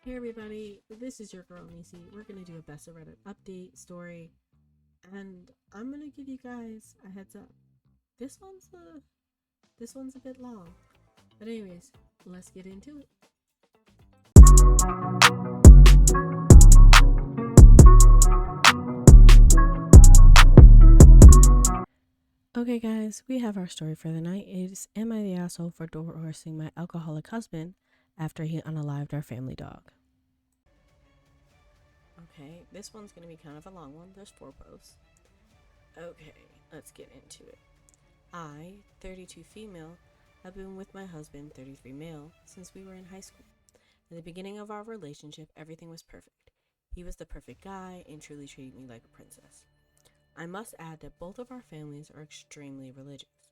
Hey everybody, this is your girl Nici. We're gonna do a best of Reddit update story, and I'm gonna give you guys a heads up. This one's a bit long, but anyways, let's get into it. Okay, guys, we have our story for the night. It's Am I the asshole for divorcing my alcoholic husband after he unalived our family dog? Okay, this one's gonna be kind of a long one. There's 4 posts. Okay, let's get into it. I, 32 female, have been with my husband, 33 male, since we were in high school. In the beginning of our relationship, everything was perfect. He was the perfect guy and truly treated me like a princess. I must add that both of our families are extremely religious.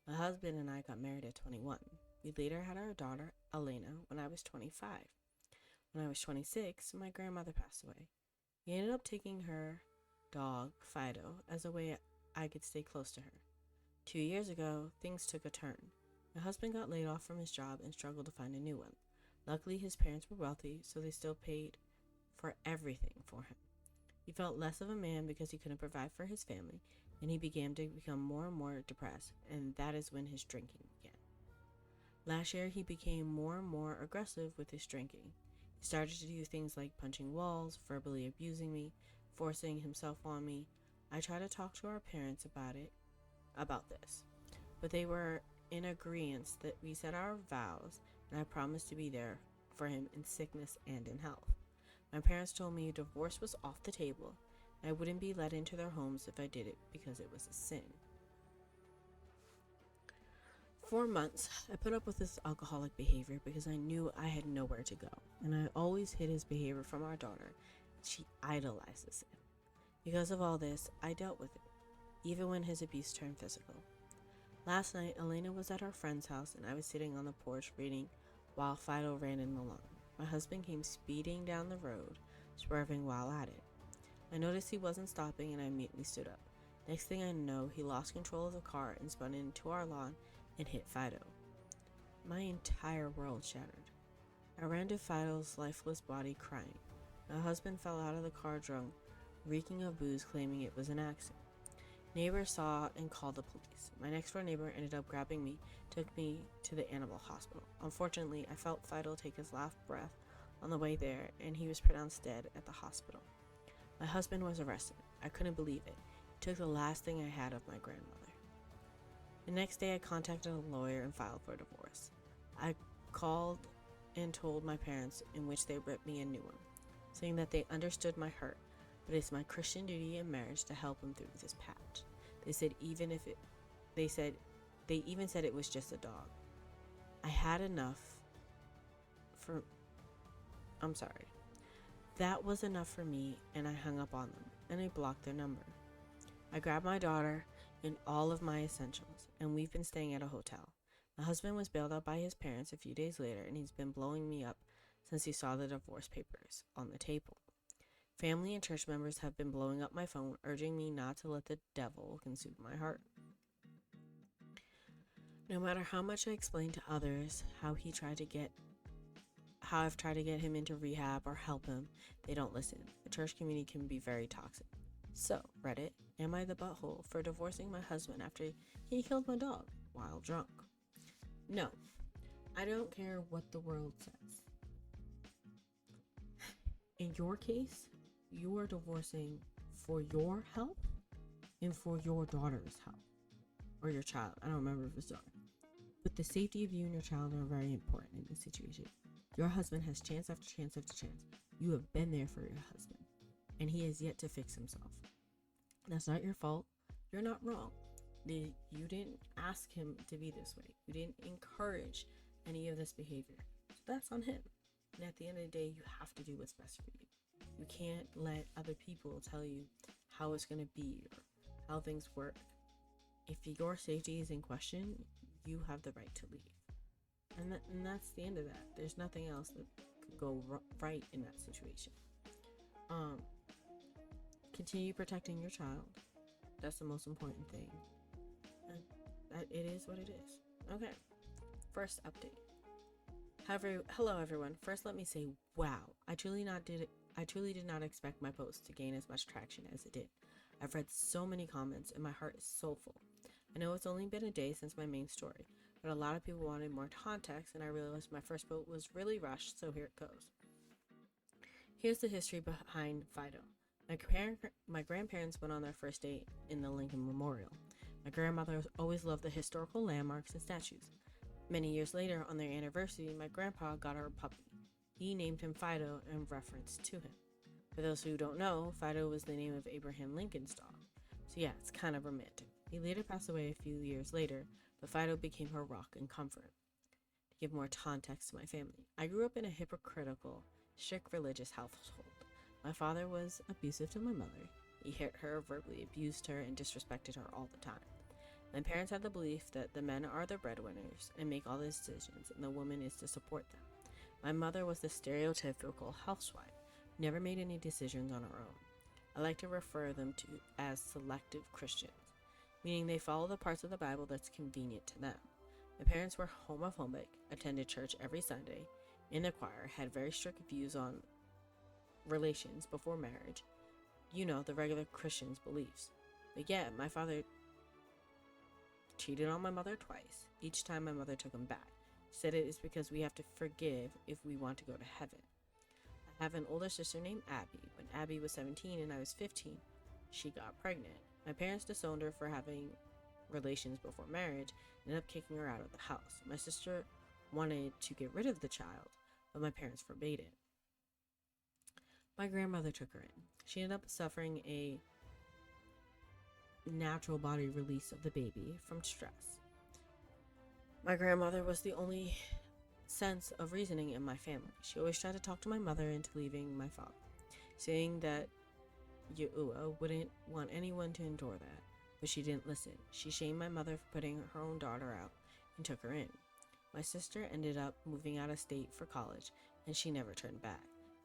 My husband and I got married at 21. We later had our daughter, Elena, when I was 25. When I was 26, my grandmother passed away. We ended up taking her dog, Fido, as a way I could stay close to her. 2 years ago, things took a turn. My husband got laid off from his job and struggled to find a new one. Luckily, his parents were wealthy, so they still paid for everything for him. He felt less of a man because he couldn't provide for his family, and he began to become more and more depressed, and that is when his drinking began. Last year, he became more and more aggressive with his drinking. He started to do things like punching walls, verbally abusing me, forcing himself on me. I tried to talk to our parents about this, but they were in agreement that we said our vows, and I promised to be there for him in sickness and in health. My parents told me divorce was off the table, and I wouldn't be let into their homes if I did it because it was a sin. For months, I put up with this alcoholic behavior because I knew I had nowhere to go, and I always hid his behavior from our daughter. She idolizes it. Because of all this, I dealt with it, even when his abuse turned physical. Last night, Elena was at our friend's house, and I was sitting on the porch reading while Fido ran in the lawn. My husband came speeding down the road, swerving while at it. I noticed he wasn't stopping, and I immediately stood up. Next thing I know, he lost control of the car and spun into our lawn and hit Fido. My entire world shattered. I ran to Fido's lifeless body crying. My husband fell out of the car drunk, reeking of booze, claiming it was an accident. Neighbors saw and called the police. My next door neighbor ended up grabbing me, took me to the animal hospital. Unfortunately, I felt Fido take his last breath on the way there, and he was pronounced dead at the hospital. My husband was arrested. I couldn't believe it. He took the last thing I had of my grandmother. The next day, I contacted a lawyer and filed for divorce. I called and told my parents, in which they ripped me a new one, saying that they understood my hurt, but it's my Christian duty in marriage to help him through this patch. They said they even said it was just a dog. I had enough for I'm sorry. That was enough for me, and I hung up on them, and I blocked their number. I grabbed my daughter and all of my essentials, and we've been staying at a hotel. My husband was bailed out by his parents a few days later, and he's been blowing me up since he saw the divorce papers on the table. Family and church members have been blowing up my phone, urging me not to let the devil consume my heart. No matter how much I explain to others how I've tried to get him into rehab or help him, they don't listen. The church community can be very toxic. So, Reddit, am I the butthole for divorcing my husband after he killed my dog while drunk? No, I don't care what the world says. In your case, you are divorcing for your health and for your daughter's health. Or your child. I don't remember if it's daughter. But the safety of you and your child are very important in this situation. Your husband has chance after chance after chance. You have been there for your husband, and he has yet to fix himself. That's not your fault. You're not wrong. You didn't ask him to be this way. You didn't encourage any of this behavior. So that's on him. And at the end of the day, you have to do what's best for you. You can't let other people tell you how it's going to be or how things work. If your safety is in question, you have the right to leave. And that's the end of that. There's nothing else that could go right in that situation. Continue protecting your child. That's the most important thing. And that it is what it is. Okay. First update. Hello everyone. First, let me say, wow! I truly did not expect my post to gain as much traction as it did. I've read so many comments, and my heart is so full. I know it's only been a day since my main story, but a lot of people wanted more context, and I realized my first post was really rushed. So here it goes. Here's the history behind Fido. My grandparents went on their first date in the Lincoln Memorial. My grandmother always loved the historical landmarks and statues. Many years later, on their anniversary, my grandpa got her a puppy. He named him Fido in reference to him. For those who don't know, Fido was the name of Abraham Lincoln's dog. So yeah, it's kind of romantic. He later passed away a few years later, but Fido became her rock and comfort. To give more context to my family, I grew up in a hypocritical, strict religious household. My father was abusive to my mother. He hit her, verbally abused her, and disrespected her all the time. My parents had the belief that the men are the breadwinners and make all the decisions, and the woman is to support them. My mother was the stereotypical housewife, never made any decisions on her own. I like to refer them to as selective Christians, meaning they follow the parts of the Bible that's convenient to them. My parents were homophobic, attended church every Sunday, in the choir, had very strict views on relations before marriage, the regular Christian's beliefs. But yet, my father cheated on my mother twice. Each time my mother took him back. Said it is because we have to forgive if we want to go to heaven. I have an older sister named Abby. When Abby was 17 and I was 15, she got pregnant. My parents disowned her for having relations before marriage and ended up kicking her out of the house. My sister wanted to get rid of the child, but my parents forbade it. My grandmother took her in. She ended up suffering a natural body release of the baby from stress. My grandmother was the only sense of reasoning in my family. She always tried to talk to my mother into leaving my father, saying that Yaua wouldn't want anyone to endure that, but she didn't listen. She shamed my mother for putting her own daughter out and took her in. My sister ended up moving out of state for college, and she never turned back.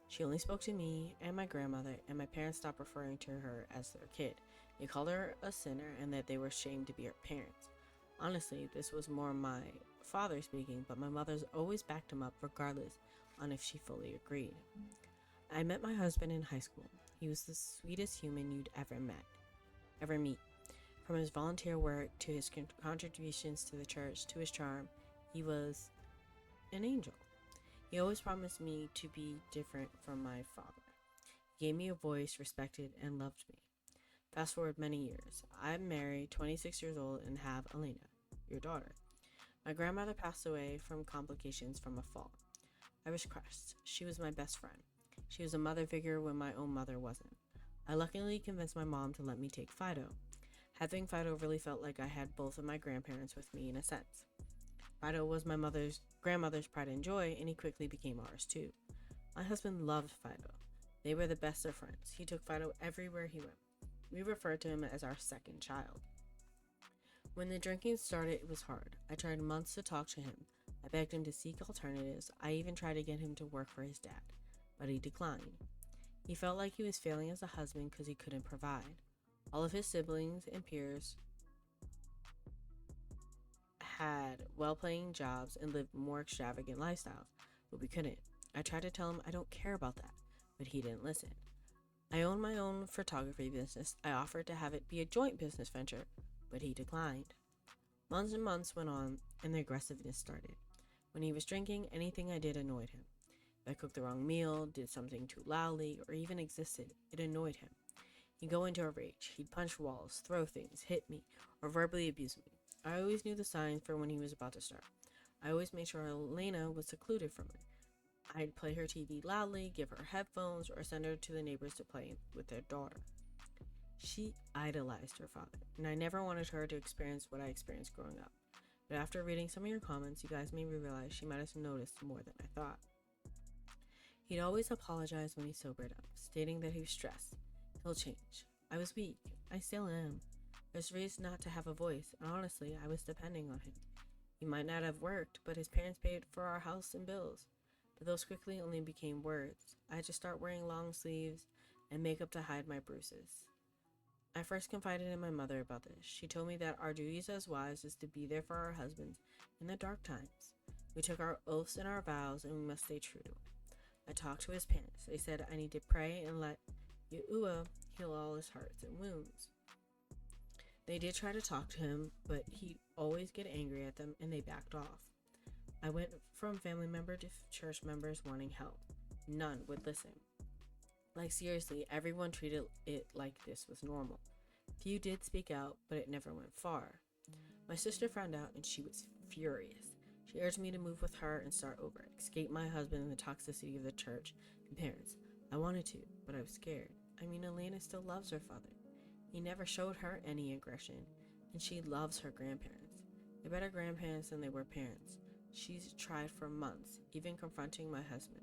She only spoke to me and my grandmother, and my parents stopped referring to her as their kid. They called her a sinner and that they were ashamed to be her parents. Honestly, this was more my father speaking, but my mother's always backed him up regardless on if she fully agreed. I met my husband in high school. He was the sweetest human you'd ever meet. From his volunteer work to his contributions to the church to his charm, he was an angel. He always promised me to be different from my father. He gave me a voice, respected, and loved me. Fast forward many years. I'm married, 26 years old, and have Elena, your daughter. My grandmother passed away from complications from a fall. I was crushed. She was my best friend. She was a mother figure when my own mother wasn't. I luckily convinced my mom to let me take Fido. Having Fido really felt like I had both of my grandparents with me in a sense. Fido was my grandmother's pride and joy, and he quickly became ours too. My husband loved Fido. They were the best of friends. He took Fido everywhere he went. We referred to him as our second child. When the drinking started, it was hard. I tried months to talk to him. I begged him to seek alternatives. I even tried to get him to work for his dad, but he declined. He felt like he was failing as a husband because he couldn't provide. All of his siblings and peers had well-paying jobs and lived more extravagant lifestyles, but we couldn't. I tried to tell him I don't care about that, but he didn't listen. I own my own photography business. I offered to have it be a joint business venture, but he declined. Months and months went on, and the aggressiveness started. When he was drinking, anything I did annoyed him. If I cooked the wrong meal, did something too loudly, or even existed, it annoyed him. He'd go into a rage. He'd punch walls, throw things, hit me, or verbally abuse me. I always knew the signs for when he was about to start. I always made sure Elena was secluded from it. I'd play her TV loudly, give her headphones, or send her to the neighbors to play with their daughter. She idolized her father, and I never wanted her to experience what I experienced growing up. But after reading some of your comments, you guys made me realize she might have noticed more than I thought. He'd always apologize when he sobered up, stating that he was stressed. He'll change. I was weak. I still am. I was raised not to have a voice, and honestly, I was depending on him. He might not have worked, but his parents paid for our house and bills. But those quickly only became words. I had to start wearing long sleeves and makeup to hide my bruises. I first confided in my mother about this. She told me that our duties as wives is to be there for our husbands in the dark times. We took our oaths and our vows, and we must stay true. I talked to his parents. They said I need to pray and let Yahuwah heal all his hurts and wounds. They did try to talk to him, but he'd always get angry at them, and they backed off. I went from family member to church members wanting help. None would listen. Like, seriously, everyone treated it like this was normal. Few did speak out, but it never went far. My sister found out, and she was furious. She urged me to move with her and start over, escape my husband and the toxicity of the church and parents. I wanted to, but I was scared. I mean, Elena still loves her father. He never showed her any aggression, and she loves her grandparents. They're better grandparents than they were parents. She's tried for months, even confronting my husband,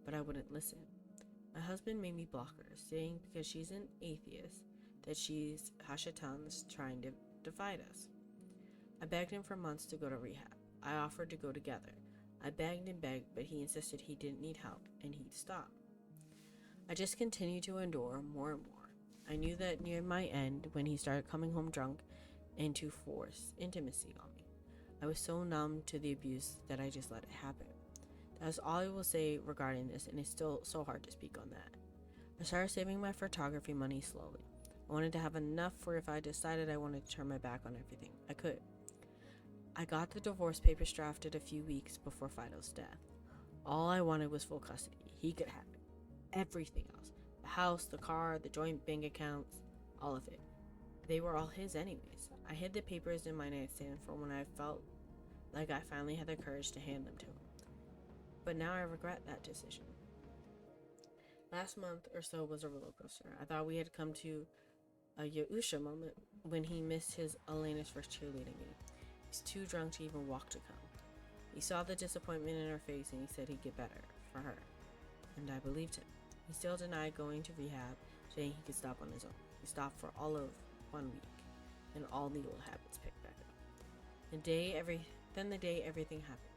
but I wouldn't listen. My husband made me block her, saying because she's an atheist, that she's Hashatan's trying to divide us. I begged him for months to go to rehab. I offered to go together. I begged and begged, but he insisted he didn't need help, and he'd stop. I just continued to endure more and more. I knew that near my end, when he started coming home drunk and to force intimacy on me. I was so numb to the abuse that I just let it happen. That's all I will say regarding this, and it's still so hard to speak on that. I started saving my photography money slowly. I wanted to have enough for if I decided I wanted to turn my back on everything, I could. I got the divorce papers drafted a few weeks before Fido's death. All I wanted was full custody. He could have it. Everything else. The house, the car, the joint bank accounts, all of it. They were all his anyways. I hid the papers in my nightstand for when I felt like I finally had the courage to hand them to him. But now I regret that decision. Last month or so was a roller coaster. I thought we had come to a Yahusha moment when he missed his Elena's first cheerleading game. He's too drunk to even walk to come. He saw the disappointment in her face and he said he'd get better for her. And I believed him. He still denied going to rehab, saying he could stop on his own. He stopped for all of 1 week, and all the old habits picked back up. The day everything happened.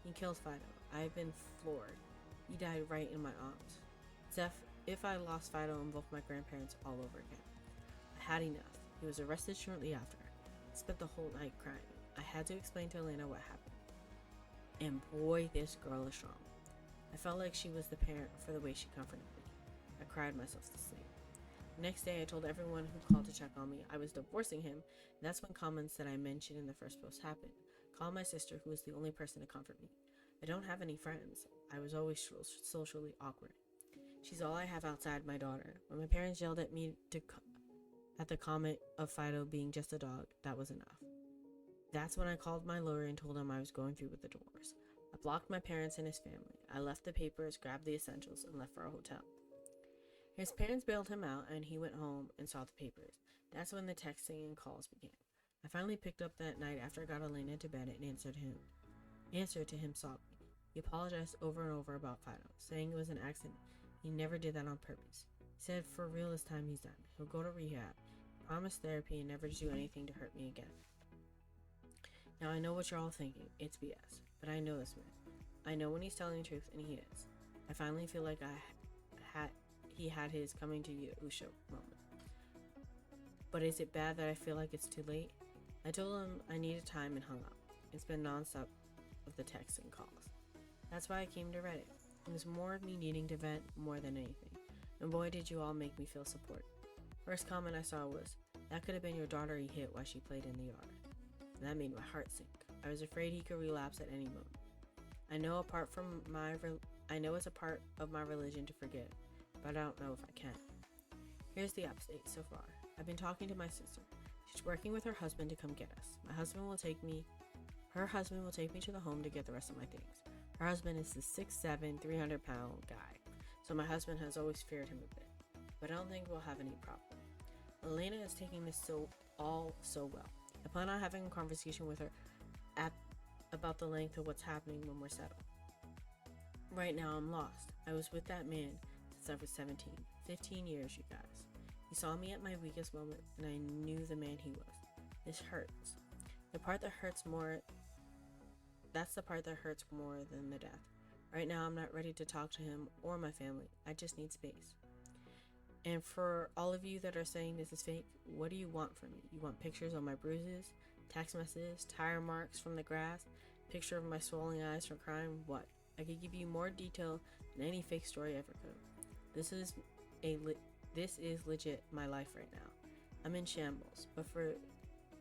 He killed Fido. I've been floored. He died right in my arms. It's if I lost Fido and both my grandparents all over again. I had enough. He was arrested shortly after. I spent the whole night crying. I had to explain to Elena what happened. And boy, this girl is strong. I felt like she was the parent for the way she comforted me. I cried myself to sleep. The next day, I told everyone who called to check on me I was divorcing him, and that's when comments that I mentioned in the first post happened. Called my sister, who was the only person to comfort me. I don't have any friends. I was always socially awkward. She's all I have outside my daughter. When my parents yelled at me at the comment of Fido being just a dog, that was enough. That's when I called my lawyer and told him I was going through with the divorce. I blocked my parents and his family. I left the papers, grabbed the essentials, and left for a hotel. His parents bailed him out, and he went home and saw the papers. That's when the texting and calls began. I finally picked up that night after I got Elena to bed and answered to him sobbing. He apologized over and over about Fido, saying it was an accident. He never did that on purpose. He said for real this time he's done. He'll go to rehab, promise therapy, and never do anything to hurt me again. Now I know what you're all thinking. It's BS. But I know this man. I know when he's telling the truth, and he is. I finally feel like he had his coming to Yahusha moment. But is it bad that I feel like it's too late? I told him I needed time and hung up. It's been nonstop of the texts and calls. That's why I came to Reddit. It was more of me needing to vent more than anything. And boy, did you all make me feel supported. First comment I saw was, that could have been your daughter he hit while she played in the yard. And that made my heart sink. I was afraid he could relapse at any moment. I know it's a part of my religion to forgive, but I don't know if I can. Here's the update so far. I've been talking to my sister. She's working with her husband to come get us. Her husband will take me to the home to get the rest of my things. Her husband is the 6'7", 300-pound guy, so my husband has always feared him a bit, but I don't think we'll have any problem. Elena is taking this so well. I plan on having a conversation with her about the length of what's happening when we're settled. Right now, I'm lost. I was with that man since I was 17. 15 years, you guys. He saw me at my weakest moment, and I knew the man he was. This hurts. That's the part that hurts more than the death. Right now, I'm not ready to talk to him or my family. I just need space. And for all of you that are saying this is fake, what do you want from me? You want pictures of my bruises, text messages, tire marks from the grass, Picture of my swollen eyes from crying? What? I could give you more detail than any fake story ever could. This is legit my life right now. I'm in shambles, but for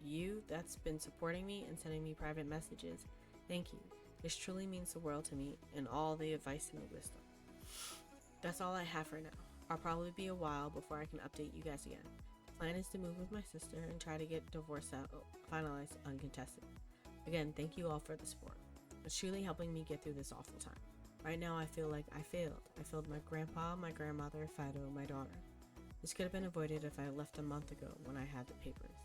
you that's been supporting me and sending me private messages, thank you. This truly means the world to me, and all the advice and the wisdom. That's all I have for now. I'll probably be a while before I can update you guys again. The plan is to move with my sister and try to get divorce out finalized uncontested. Again, thank you all for the support. It's truly helping me get through this awful time. Right now I feel like I failed. I failed my grandpa, my grandmother, Fido, my daughter. This could have been avoided if I left a month ago when I had the papers.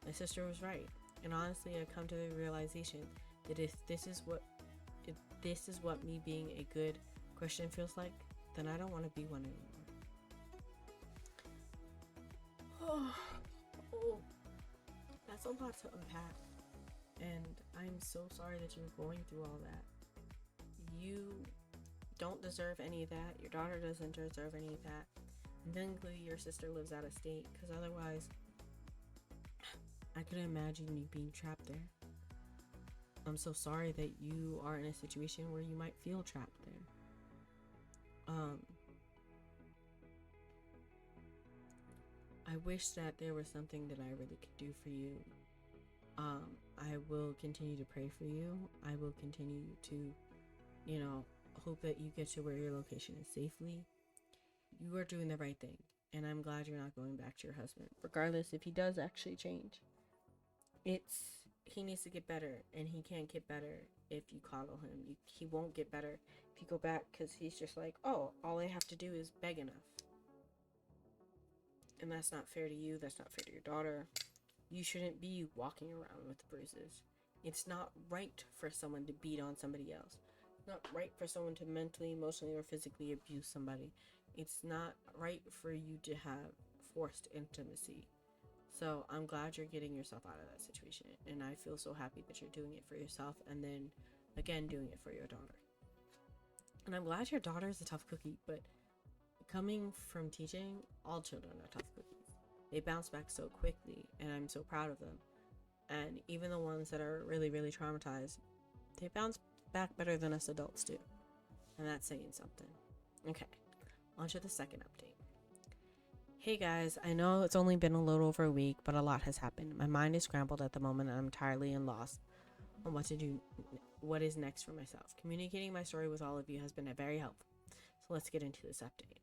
My sister was right, and honestly I've come to the realization that if this is what me being a good Christian feels like, then I don't want to be one anymore. Oh, that's a lot to unpack, and I'm so sorry that you're going through all that. You don't deserve any of that. Your daughter doesn't deserve any of that. And technically your sister lives out of state, because otherwise I couldn't imagine you being trapped there. I'm so sorry that you are in a situation where you might feel trapped there. I wish that there was something that I really could do for you. I will continue to pray for you. I will continue to, hope that you get to where your location is safely. You are doing the right thing, and I'm glad you're not going back to your husband, regardless if he does actually change. He needs to get better, and he can't get better if you coddle him. He won't get better if you go back, because he's just like, oh, all I have to do is beg enough. And that's not fair to you. That's not fair to your daughter. You shouldn't be walking around with bruises. It's not right for someone to beat on somebody else. It's not right for someone to mentally, emotionally, or physically abuse somebody. It's not right for you to have forced intimacy. So I'm glad you're getting yourself out of that situation, and I feel so happy that you're doing it for yourself, and then again doing it for your daughter. And I'm glad your daughter is a tough cookie, but coming from teaching, all children are tough cookies. They bounce back so quickly, and I'm so proud of them. And even the ones that are really, really traumatized, they bounce back better than us adults do. And that's saying something. Okay, on to the second update. Hey guys, I know it's only been a little over a week, but a lot has happened. My mind is scrambled at the moment, and I'm entirely lost on what is next for myself. Communicating my story with all of you has been very helpful. So let's get into this update.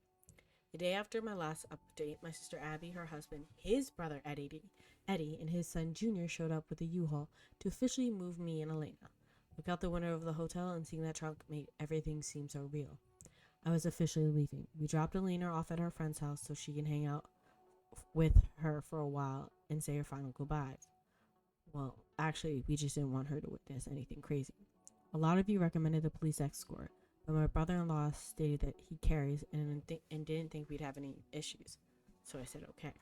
The day after my last update, my sister Abby, her husband, his brother Eddie, and his son Junior showed up with a U-Haul to officially move me and Elena. Look out the window of the hotel, and seeing that trunk made everything seem so real. I was officially leaving. We dropped Elena off at her friend's house so she can hang out with her for a while and say her final goodbyes. Well, actually, we just didn't want her to witness anything crazy. A lot of you recommended a police escort, but my brother-in-law stated that he carries and didn't think we'd have any issues. So I said okay.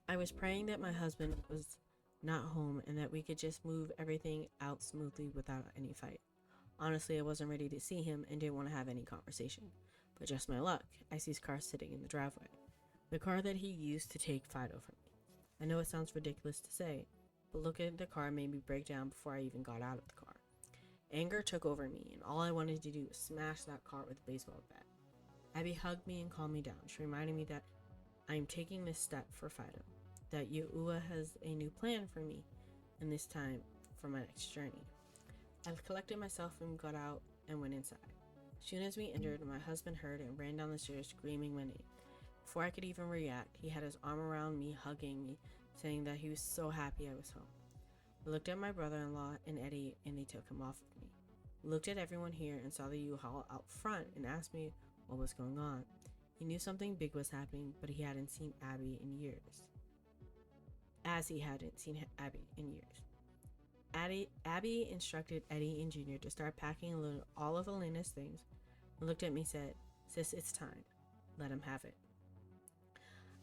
I was praying that my husband was not home and that we could just move everything out smoothly without any fight. Honestly, I wasn't ready to see him and didn't want to have any conversation. But just my luck, I see his car sitting in the driveway. The car that he used to take Fido from me. I know it sounds ridiculous to say, but looking at the car made me break down before I even got out of the car. Anger took over me, and all I wanted to do was smash that car with a baseball bat. Abby hugged me and calmed me down. She reminded me that I am taking this step for Fido, that Yahuwah has a new plan for me, and this time for my next journey. I collected myself and got out and went inside. As soon as we entered, my husband heard and ran down the stairs screaming my name. Before I could even react, he had his arm around me, hugging me, saying that he was so happy I was home. I looked at my brother-in-law and Eddie, and they took him off of me. I looked at everyone here and saw the U-Haul out front and asked me what was going on. He knew something big was happening, but he hadn't seen Abby in years. Abby instructed Eddie and Junior to start packing all of Elena's things and looked at me and said, "Sis, it's time. Let him have it."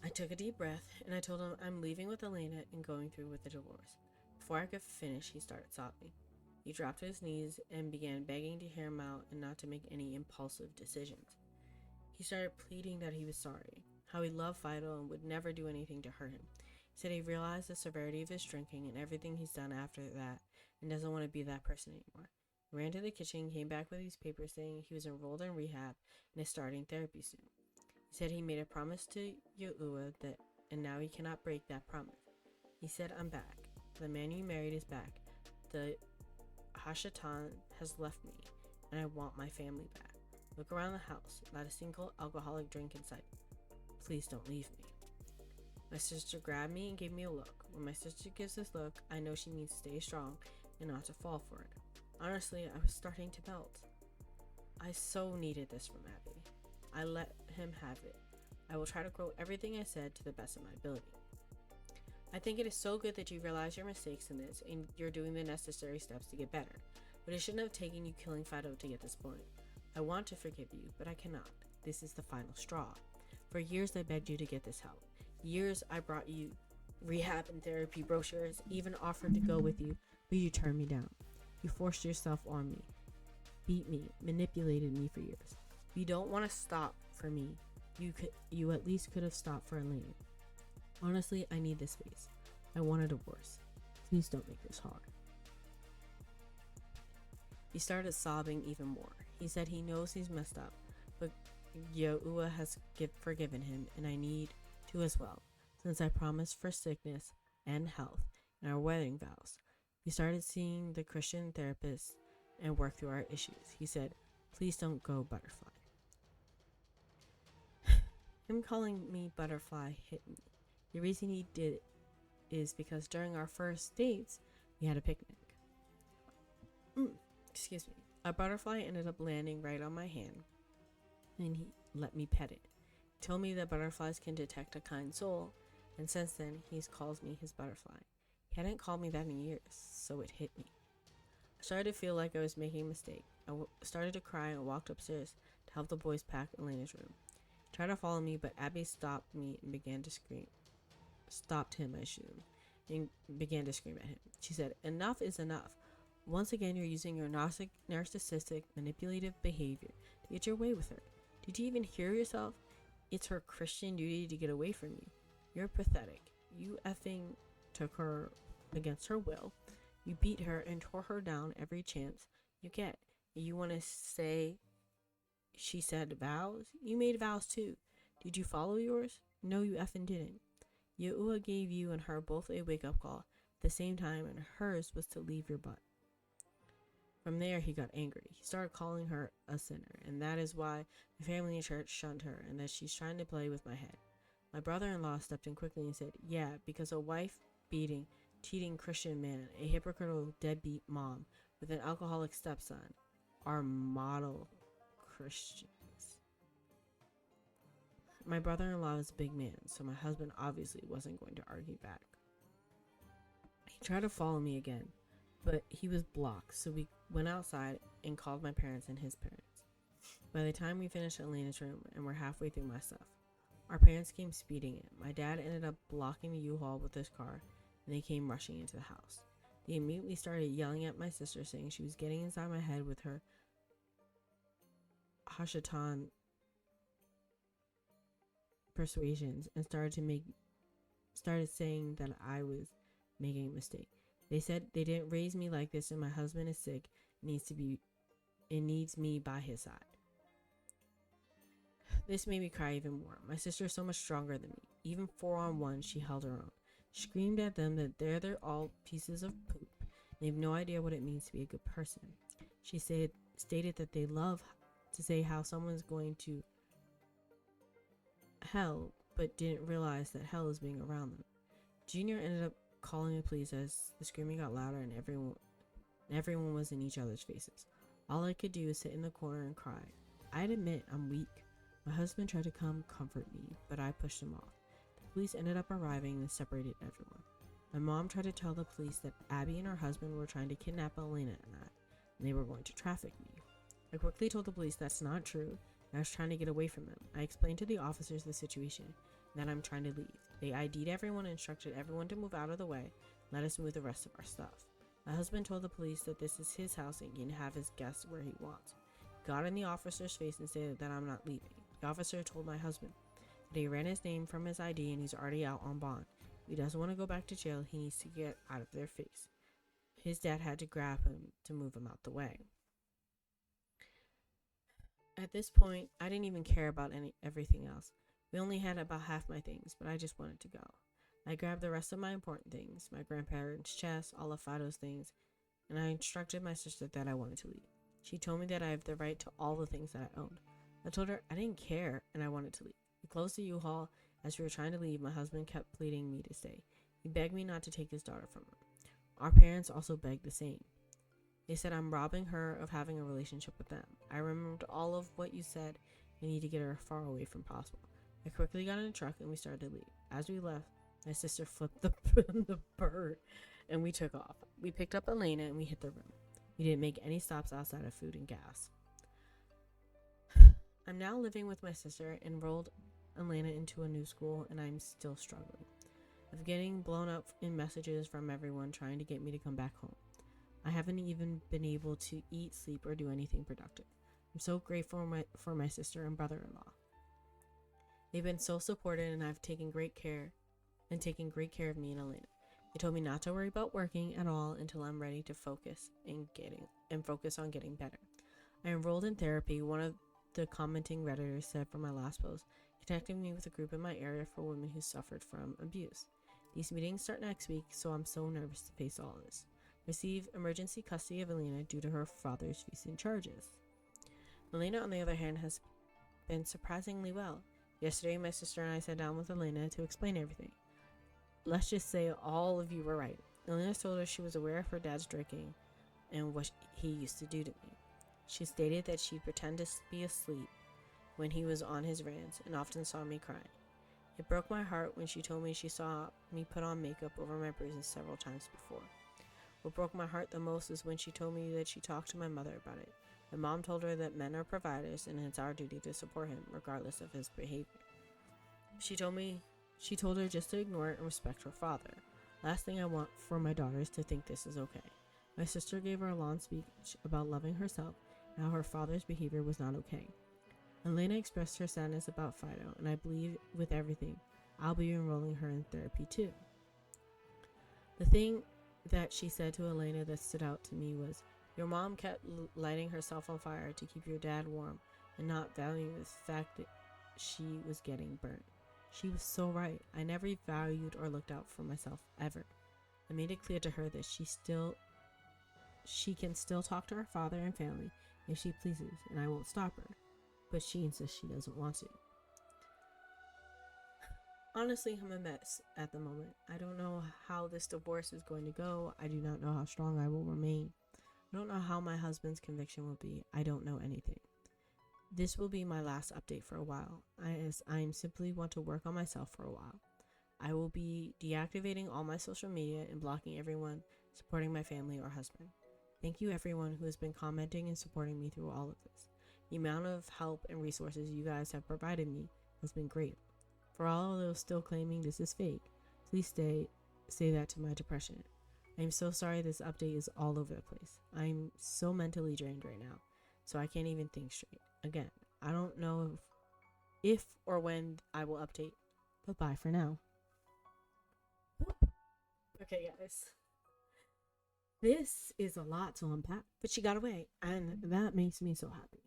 I took a deep breath and I told him I'm leaving with Elena and going through with the divorce. Before I could finish, he started sobbing. He dropped to his knees and began begging to hear him out and not to make any impulsive decisions. He started pleading that he was sorry, how he loved Fido and would never do anything to hurt him. He said he realized the severity of his drinking and everything he's done after that, and doesn't want to be that person anymore. He ran to the kitchen, came back with these papers saying he was enrolled in rehab and is starting therapy soon. He said he made a promise to Yaua and now he cannot break that promise. He said, I'm back. The man you married is back. The Hashatan has left me, and I want my family back. Look around the house. Not a single alcoholic drink in sight. Please don't leave me. My sister grabbed me and gave me a look. When my sister gives this look, I know she means stay strong and not to fall for it. Honestly, I was starting to melt. I so needed this from Abby. I let him have it. I will try to quote everything I said to the best of my ability. I think it is so good that you realize your mistakes in this and you're doing the necessary steps to get better. But it shouldn't have taken you killing Fido to get this point. I want to forgive you, but I cannot. This is the final straw. For years I begged you to get this help. Years I brought you rehab and therapy brochures, even offered to go with you, but you turned me down. You forced yourself on me, beat me, manipulated me for years. If you don't want to stop for me, you at least could have stopped for Elena. Honestly, I need this space. I want a divorce. Please don't make this hard. He started sobbing even more. He said he knows he's messed up, but Yaua has forgiven him, and I need to as well, since I promised for sickness and health in our wedding vows. We started seeing the Christian therapist and worked through our issues. He said, please don't go, Butterfly. Him calling me Butterfly hit me. The reason he did it is because during our first dates, we had a picnic. Excuse me. A butterfly ended up landing right on my hand, and he let me pet it. He told me that butterflies can detect a kind soul, and since then, he calls me his butterfly. He hadn't called me that in years, so it hit me. I started to feel like I was making a mistake. I started to cry and walked upstairs to help the boys pack Elena's room. He tried to follow me, but Abby stopped me and began to scream. Stopped him, I assume, and began to scream at him. She said, enough is enough. Once again, you're using your narcissistic, manipulative behavior to get your way with her. Did you even hear yourself? It's her Christian duty to get away from you. You're pathetic. You effing took her against her will. You beat her and tore her down every chance you get. You want to say she said vows? You made vows too. Did you follow yours? No, you effing didn't. Yaua gave you and her both a wake-up call at the same time, and hers was to leave your butt. From there, he got angry. He started calling her a sinner, and that is why the family in church shunned her, and that she's trying to play with my head. My brother-in-law stepped in quickly and said, yeah, because a wife-beating, cheating Christian man, a hypocritical deadbeat mom with an alcoholic stepson, are model Christians. My brother-in-law is a big man, so my husband obviously wasn't going to argue back. He tried to follow me again, but he was blocked, so we went outside and called my parents and his parents. By the time we finished Elena's room and were halfway through my stuff, our parents came speeding in. My dad ended up blocking the U-Haul with his car, and they came rushing into the house. They immediately started yelling at my sister, saying she was getting inside my head with her Hashatan persuasions, and started saying that I was making a mistake. They said they didn't raise me like this, and my husband is sick and needs me by his side. This made me cry even more. My sister is so much stronger than me. Even 4-on-1, she held her own. Screamed at them that they're all pieces of poop. They have no idea what it means to be a good person. She stated that they love to say how someone's going to hell, but didn't realize that hell is being around them. Junior ended up calling the police as the screaming got louder and everyone was in each other's faces. All I could do is sit in the corner and cry. I'd admit I'm weak. My husband tried to come comfort me, but I pushed him off. The police ended up arriving and separated everyone. My mom tried to tell the police that Abby and her husband were trying to kidnap Elena and they were going to traffic me. I quickly told the police that's not true, and I was trying to get away from them. I explained to the officers the situation, and that I'm trying to leave. They ID'd everyone and instructed everyone to move out of the way and let us move the rest of our stuff. My husband told the police that this is his house and he can have his guests where he wants. He got in the officer's face and stated that I'm not leaving. The officer told my husband that he ran his name from his ID and he's already out on bond. If he doesn't want to go back to jail, he needs to get out of their face. his dad had to grab him to move him out the way. At this point, I didn't even care about everything else. We only had about half my things, but I just wanted to go. I grabbed the rest of my important things, my grandparents' chest, all of Fido's things, and I instructed my sister that I wanted to leave. She told me that I have the right to all the things that I owned. I told her I didn't care and I wanted to leave. We closed the U-Haul. As we were trying to leave, my husband kept pleading me to stay. He begged me not to take his daughter from him. Our parents also begged the same. They said I'm robbing her of having a relationship with them. I remembered all of what you said. I need to get her far away from possible. I quickly got in a truck and we started to leave. As we left, my sister flipped the bird and we took off. We picked up Elena and we hit the road. We didn't make any stops outside of food and gas. I'm now living with my sister, enrolled Elena into a new school, and I'm still struggling. I'm getting blown up in messages from everyone trying to get me to come back home. I haven't even been able to eat, sleep, or do anything productive. I'm so grateful for my sister and brother-in-law. They've been so supportive, and I've taken great care of me and Elena. They told me not to worry about working at all until I'm ready to focus on getting better. I enrolled in therapy. One of the commenting Redditors said from my last post, connecting me with a group in my area for women who suffered from abuse. These meetings start next week, so I'm so nervous to face all this. Receive emergency custody of Elena due to her father's recent charges. Elena, on the other hand, has been surprisingly well. Yesterday, my sister and I sat down with Elena to explain everything. Let's just say all of you were right. Elena told her she was aware of her dad's drinking and what he used to do to me. She stated that she'd pretend to be asleep when he was on his rants and often saw me crying. It broke my heart when she told me she saw me put on makeup over my bruises several times before. What broke my heart the most is when she told me that she talked to my mother about it. My mom told her that men are providers and it's our duty to support him regardless of his behavior. She told her just to ignore it and respect her father. Last thing I want for my daughter is to think this is okay. My sister gave her a long speech about loving herself and how her father's behavior was not okay. Elena expressed her sadness about Fido, and I believe with everything, I'll be enrolling her in therapy too. The thing that she said to Elena that stood out to me was, your mom kept lighting herself on fire to keep your dad warm and not valuing the fact that she was getting burnt. She was so right. I never valued or looked out for myself ever. I made it clear to her that she can still talk to her father and family if she pleases, and I won't stop her. But she insists she doesn't want to. Honestly, I'm a mess at the moment. I don't know how this divorce is going to go. I do not know how strong I will remain. I don't know how my husband's conviction will be. I don't know anything. This will be my last update for a while, as I simply want to work on myself for a while. I will be deactivating all my social media and blocking everyone supporting my family or husband. Thank you everyone who has been commenting and supporting me through all of this. The amount of help and resources you guys have provided me has been great. For all of those still claiming this is fake, please say that to my depression. I am so sorry this update is all over the place. I'm so mentally drained right now, so I can't even think straight. Again, I don't know if or when I will update, but bye for now. Okay, guys. This is a lot to unpack, but she got away, and that makes me so happy.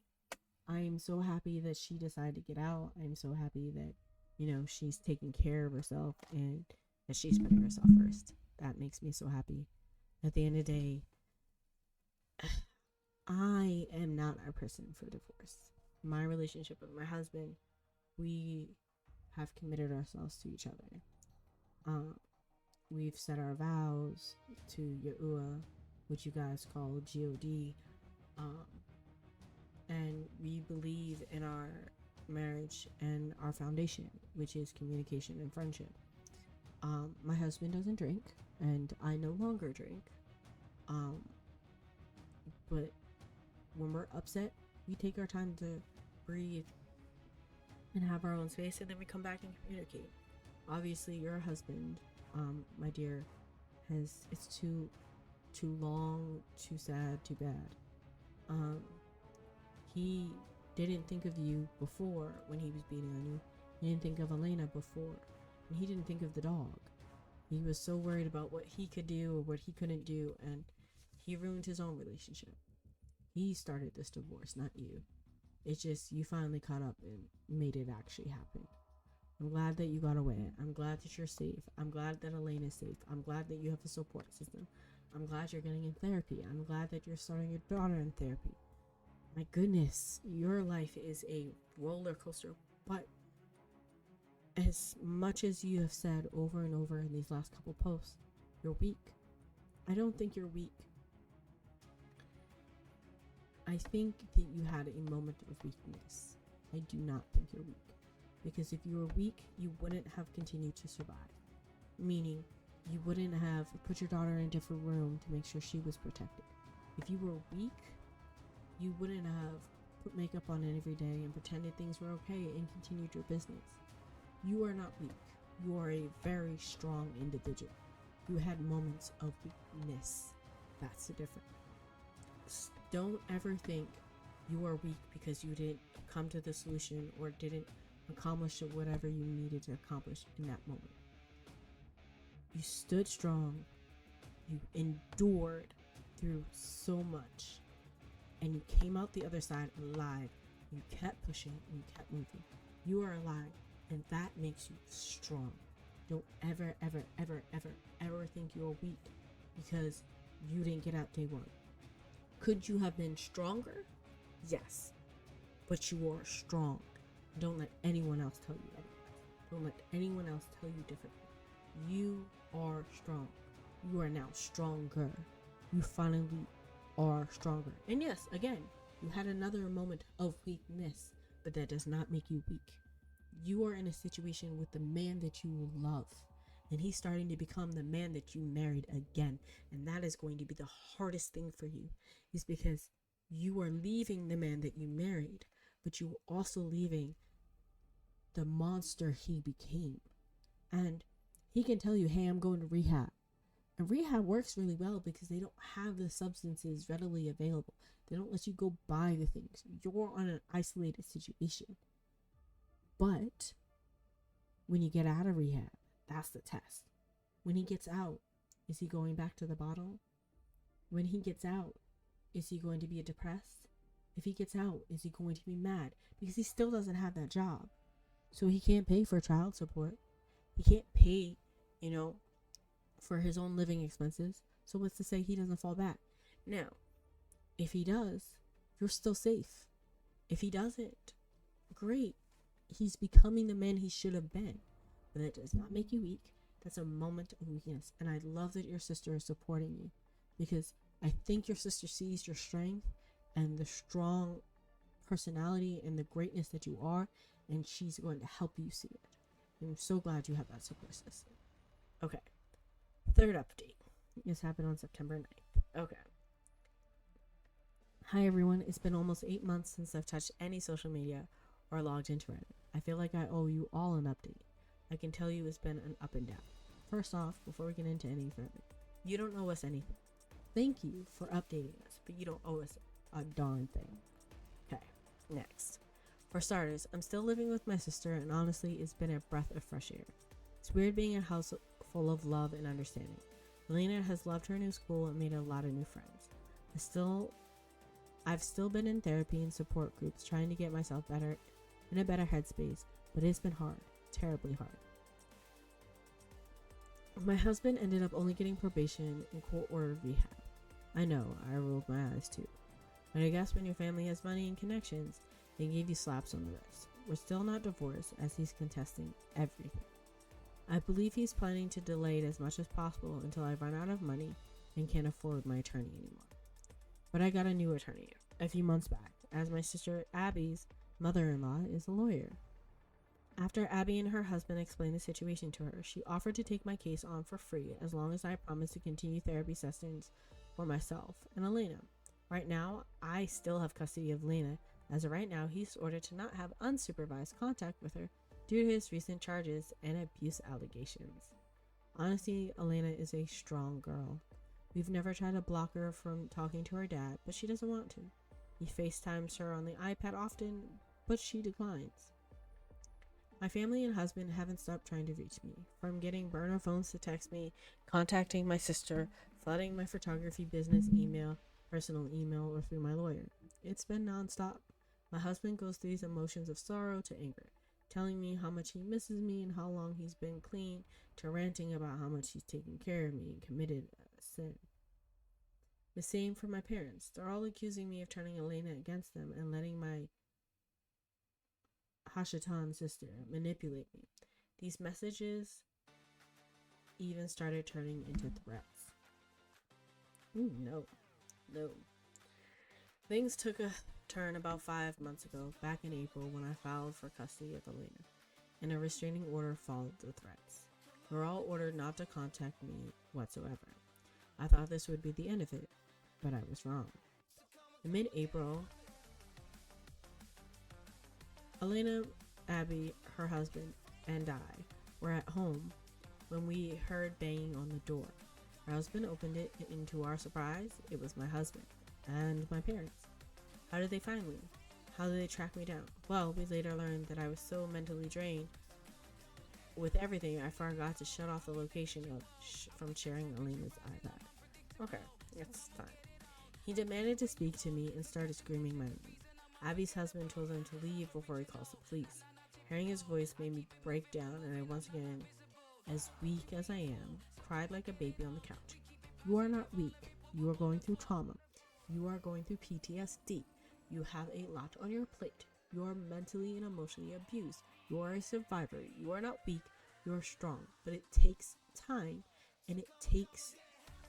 I'm so happy that she decided to get out. I'm so happy that, she's taking care of herself and that she's putting herself first. That makes me so happy. At the end of the day, I am not a person for divorce. My relationship with my husband, we have committed ourselves to each other. We've said our vows to Yahuwah, which you guys call God. And we believe in our marriage and our foundation, which is communication and friendship. My husband doesn't drink, and I no longer drink. But when we're upset, we take our time to breathe and have our own space, and then we come back and communicate. Obviously, your husband, my dear, it's too long, too sad, too bad. He didn't think of you before when he was beating on you. He didn't think of Elena before, and he didn't think of the dog. He was so worried about what he could do or what he couldn't do, and He ruined his own relationship. He started this divorce, not you. It's just you finally caught up and made it actually happen. I'm glad that you got away. I'm glad that you're safe. I'm glad that Elaine is safe. I'm glad that you have a support system. I'm glad you're getting in therapy. I'm glad that you're starting your daughter in therapy. My goodness, your life is a roller coaster. But as much as you have said over and over in these last couple posts, you're weak. I don't think you're weak. I think that you had a moment of weakness. I do not think you're weak. Because if you were weak, you wouldn't have continued to survive. Meaning, you wouldn't have put your daughter in a different room to make sure she was protected. If you were weak, you wouldn't have put makeup on every day and pretended things were okay and continued your business. You are not weak. You are a very strong individual. You had moments of weakness. That's the difference. Don't ever think you are weak because you didn't come to the solution or didn't accomplish whatever you needed to accomplish in that moment. You stood strong. You endured through so much. And you came out the other side alive. You kept pushing and you kept moving. You are alive, and that makes you strong. Don't ever, ever, ever, ever, ever think you're weak because you didn't get out day one. Could you have been stronger? Yes. But you are strong. Don't let anyone else tell you otherwise. Don't let anyone else tell you differently. You are strong. You are now stronger. You finally are stronger. And yes, again, you had another moment of weakness, but that does not make you weak. You are in a situation with the man that you love, and he's starting to become the man that you married again. And that is going to be the hardest thing for you, is because you are leaving the man that you married, but you are also leaving the monster he became. And he can tell you, hey, I'm going to rehab. And rehab works really well because they don't have the substances readily available. They don't let you go buy the things. You're on an isolated situation. But when you get out of rehab, that's the test. When he gets out, is he going back to the bottle? When he gets out, is he going to be depressed? If he gets out, is he going to be mad? Because he still doesn't have that job. So he can't pay for child support. He can't pay, for his own living expenses. So what's to say he doesn't fall back? Now, if he does, you're still safe. If he doesn't, great. He's becoming the man he should have been. But that does not make you weak. That's a moment of weakness. And I love that your sister is supporting you, because I think your sister sees your strength and the strong personality and the greatness that you are, and she's going to help you see it. I'm so glad you have that support system. Okay. Third update. This happened on September 9th. Okay. Hi everyone. It's been almost 8 months since I've touched any social media or logged into Reddit. I feel like I owe you all an update. I can tell you it's been an up and down. First off, before we get into any further, you don't owe us anything. Thank you for updating us, but you don't owe us a darn thing. Okay, next. For starters, I'm still living with my sister, and honestly, it's been a breath of fresh air. It's weird being in a house full of love and understanding. Elena has loved her new school and made a lot of new friends. I've still been in therapy and support groups trying to get myself better, in a better headspace, but it's been hard, terribly hard. My husband ended up only getting probation and court-ordered rehab. I know, I rolled my eyes too. But I guess when your family has money and connections, they give you slaps on the wrist. We're still not divorced, as he's contesting everything. I believe he's planning to delay it as much as possible until I run out of money and can't afford my attorney anymore. But I got a new attorney a few months back, as my sister Abby's mother-in-law is a lawyer. After Abby and her husband explained the situation to her, she offered to take my case on for free as long as I promised to continue therapy sessions for myself and Elena. Right now, I still have custody of Elena. As of right now, he's ordered to not have unsupervised contact with her due to his recent charges and abuse allegations. Honestly, Elena is a strong girl. We've never tried to block her from talking to her dad, but she doesn't want to. He FaceTimes her on the iPad often, but she declines. My family and husband haven't stopped trying to reach me, from getting burner phones to text me, contacting my sister flooding my photography business email, personal email, or through my lawyer. It's been nonstop. My husband goes through these emotions of sorrow to anger, telling me how much he misses me and how long he's been clean, to ranting about how much he's taken care of me and committed a sin. The same for my parents. They're all accusing me of turning Elena against them and letting my Hashatan sister manipulate me. These messages even started turning into threats. Ooh, no. Things took a turn about 5 months ago, back in April, when I filed for custody of Elena, and a restraining order followed the threats. We were all ordered not to contact me whatsoever. I thought this would be the end of it, but I was wrong. In mid-April, Elena, Abby, her husband, and I were at home when we heard banging on the door. Her husband opened it, and to our surprise, it was my husband and my parents. How did they find me? How did they track me down? Well, we later learned that I was so mentally drained with everything, I forgot to shut off the location from sharing Elena's iPad. Okay, it's fine. He demanded to speak to me and started screaming my name. Abby's husband told him to leave before he calls the police. Hearing his voice made me break down, and I once again, as weak as I am, cried like a baby on the couch. You are not weak. You are going through trauma. You are going through PTSD. You have a lot on your plate. You are mentally and emotionally abused. You are a survivor. You are not weak. You are strong. But it takes time, and it takes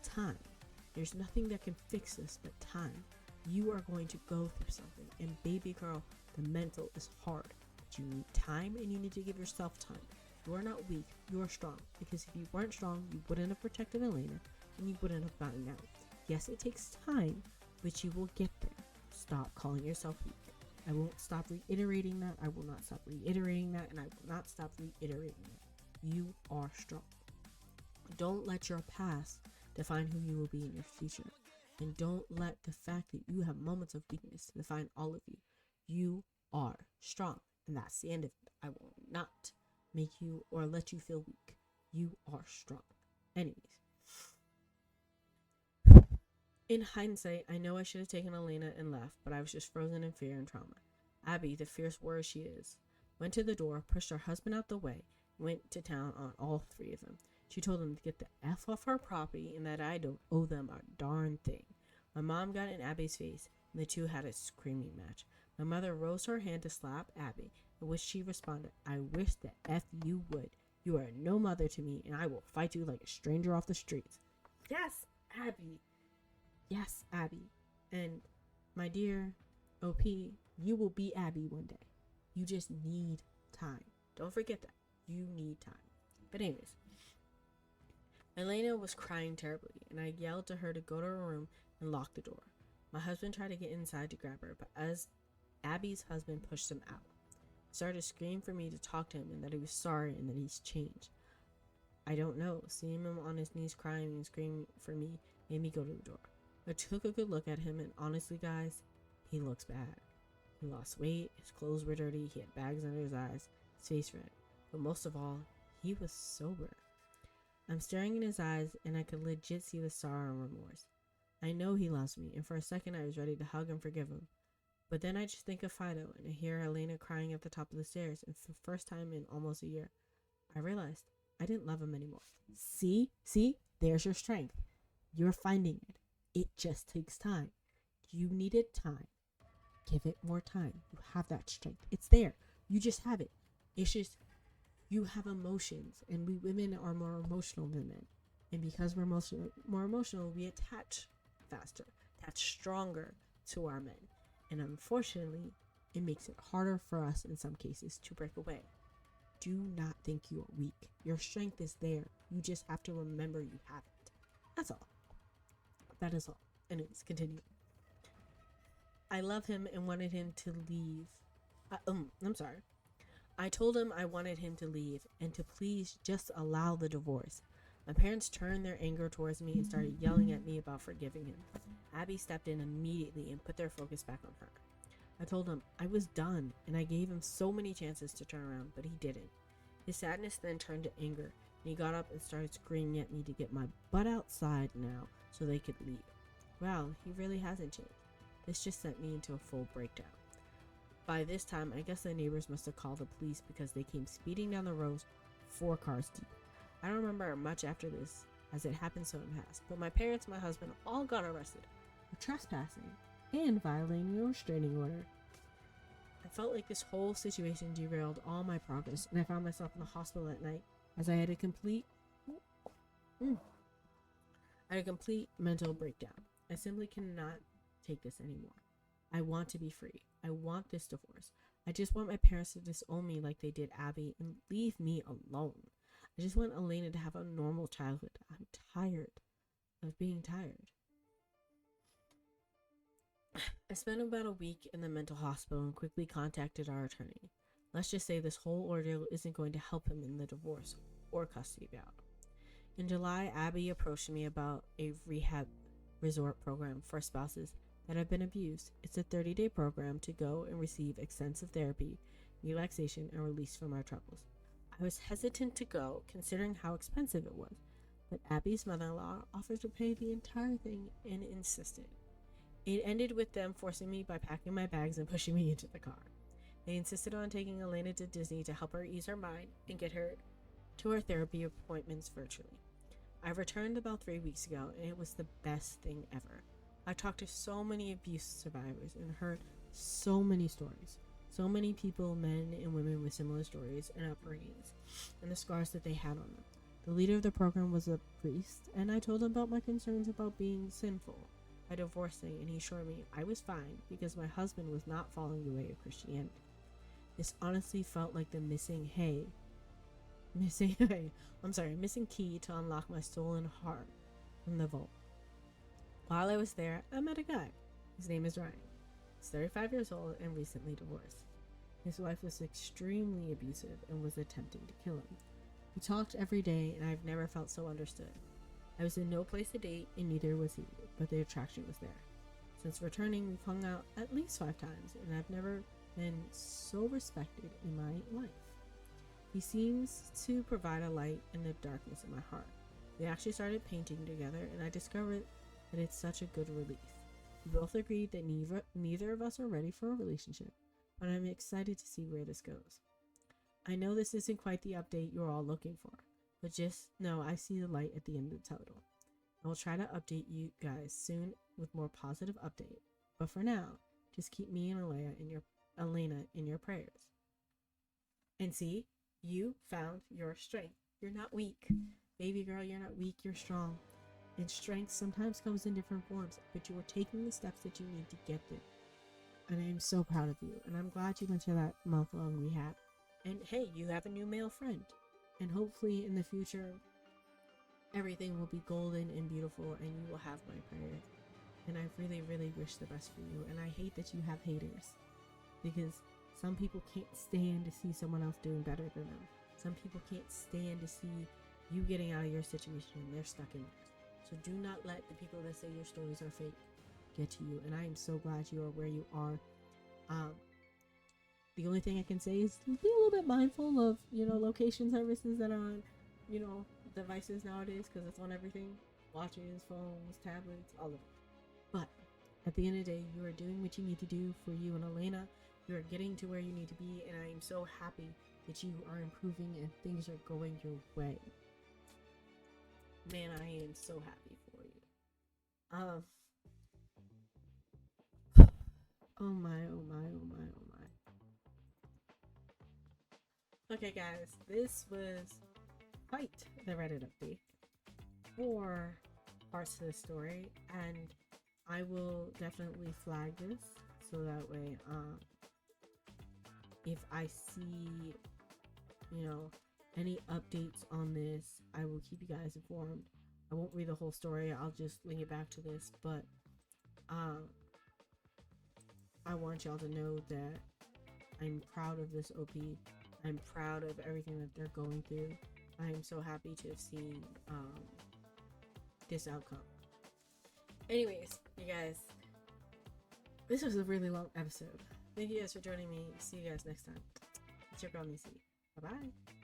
time. There's nothing that can fix this but time. You are going to go through something. And baby girl, the mental is hard. But you need time, and you need to give yourself time. You are not weak. You are strong. Because if you weren't strong, you wouldn't have protected Elena, and you wouldn't have gotten out. Yes, it takes time, but you will get there. Stop calling yourself weak. I won't stop reiterating that. I will not stop reiterating that. And I will not stop reiterating that. You are strong. Don't let your past define who you will be in your future. And don't let the fact that you have moments of weakness define all of you. You are strong. And that's the end of it. I will not make you or let you feel weak. You are strong. Anyways. In hindsight, I know I should have taken Elena and left, but I was just frozen in fear and trauma. Abby, the fierce warrior she is, went to the door, pushed her husband out the way, and went to town on all three of them. She told them to get the F off her property and that I don't owe them a darn thing. My mom got in Abby's face, and the two had a screaming match. My mother rose her hand to slap Abby, in which she responded, I wish the F you would. You are no mother to me, and I will fight you like a stranger off the streets. Yes, Abby. Yes, Abby. And my dear OP, you will be Abby one day. You just need time. Don't forget that. You need time. But anyways, Elena was crying terribly, and I yelled to her to go to her room and lock the door. My husband tried to get inside to grab her, but as Abby's husband pushed him out, he started to scream for me to talk to him and that he was sorry and that he's changed. I don't know. Seeing him on his knees crying and screaming for me made me go to the door. I took a good look at him, and honestly, guys, he looks bad. He lost weight, his clothes were dirty, he had bags under his eyes, his face red. But most of all, he was sober. I'm staring in his eyes, and I could legit see the sorrow and remorse. I know he loves me, and for a second I was ready to hug and forgive him. But then I just think of Fido, and I hear Elena crying at the top of the stairs, and for the first time in almost a year, I realized I didn't love him anymore. See, there's your strength. You're finding it. It just takes time. You needed time. Give it more time. You have that strength. It's there. You just have it. It's just, you have emotions, and we women are more emotional than men. And because we're more emotional, we attach faster. That's stronger to our men. And unfortunately, it makes it harder for us in some cases to break away. Do not think you are weak. Your strength is there. You just have to remember you have it. That's all. That is all. Anyways, continue. I love him and wanted him to leave. I'm sorry. I told him I wanted him to leave and to please just allow the divorce. My parents turned their anger towards me and started yelling at me about forgiving him. Abby stepped in immediately and put their focus back on her. I told him I was done, and I gave him so many chances to turn around, but he didn't. His sadness then turned to anger, and he got up and started screaming at me to get my butt outside now so they could leave. Wow, he really hasn't changed. This just sent me into a full breakdown. By this time, I guess the neighbors must have called the police because they came speeding down the road 4 cars deep. I don't remember much after this, as it happened so fast, but my parents and my husband all got arrested for trespassing and violating a restraining order. I felt like this whole situation derailed all my progress, and I found myself in the hospital at night as I had a complete mental breakdown. I simply cannot take this anymore. I want to be free. I want this divorce. I just want my parents to disown me like they did Abby and leave me alone. I just want Elena to have a normal childhood. I'm tired of being tired. I spent about a week in the mental hospital and quickly contacted our attorney. Let's just say this whole ordeal isn't going to help him in the divorce or custody battle. In July, Abby approached me about a rehab resort program for spouses that have been abused. It's a 30-day program to go and receive extensive therapy, relaxation, and release from our troubles. I was hesitant to go, considering how expensive it was, but Abby's mother-in-law offered to pay the entire thing and insisted. It ended with them forcing me by packing my bags and pushing me into the car. They insisted on taking Elena to Disney to help her ease her mind and get her to her therapy appointments virtually. I returned about 3 weeks ago, and it was the best thing ever. I talked to so many abuse survivors and heard so many stories. So many people, men and women with similar stories and upbringings, and the scars that they had on them. The leader of the program was a priest, and I told him about my concerns about being sinful by divorcing, and he assured me I was fine because my husband was not following the way of Christianity. This honestly felt like the missing key to unlock my stolen heart from the vault. While I was there, I met a guy. His name is Ryan. He's 35 years old and recently divorced. His wife was extremely abusive and was attempting to kill him. We talked every day, and I've never felt so understood. I was in no place to date, and neither was he, but the attraction was there. Since returning, we've hung out at least 5 times, and I've never been so respected in my life. He seems to provide a light in the darkness of my heart. We actually started painting together, and I discovered that it's such a good relief. We both agreed that neither of us are ready for a relationship, but I'm excited to see where this goes. I know this isn't quite the update you're all looking for, but just know I see the light at the end of the tunnel. I will try to update you guys soon with more positive update, but for now, just keep me and Elena in your prayers. And see, you found your strength. You're not weak. Baby girl, you're not weak, you're strong. And strength sometimes comes in different forms, but you are taking the steps that you need to get there. And I am so proud of you, and I'm glad you went to that month-long rehab. And hey, you have a new male friend. And hopefully in the future, everything will be golden and beautiful, and you will have my prayers. And I really, really wish the best for you. And I hate that you have haters, because some people can't stand to see someone else doing better than them. Some people can't stand to see you getting out of your situation and they're stuck in there. So do not let the people that say your stories are fake get to you. And I am so glad you are where you are. The only thing I can say is be a little bit mindful of, location services that are on, devices nowadays, because it's on everything. Watches, phones, tablets, all of it. But at the end of the day, you are doing what you need to do for you and Elena. You are getting to where you need to be, and I am so happy that you are improving and things are going your way. Man, I am so happy for you. Oh my. Okay, guys, this was quite the Reddit update for parts of the story, and I will definitely flag this so that way, if I see, any updates on this, I will keep you guys informed. I won't read the whole story, I'll just link it back to this, but I want y'all to know that I'm proud of this OP. I'm proud of everything that they're going through. I am so happy to have seen this outcome. Anyways, you guys, this was a really long episode. Thank you guys for joining me. See you guys next time. It's your girl Nici. Bye bye.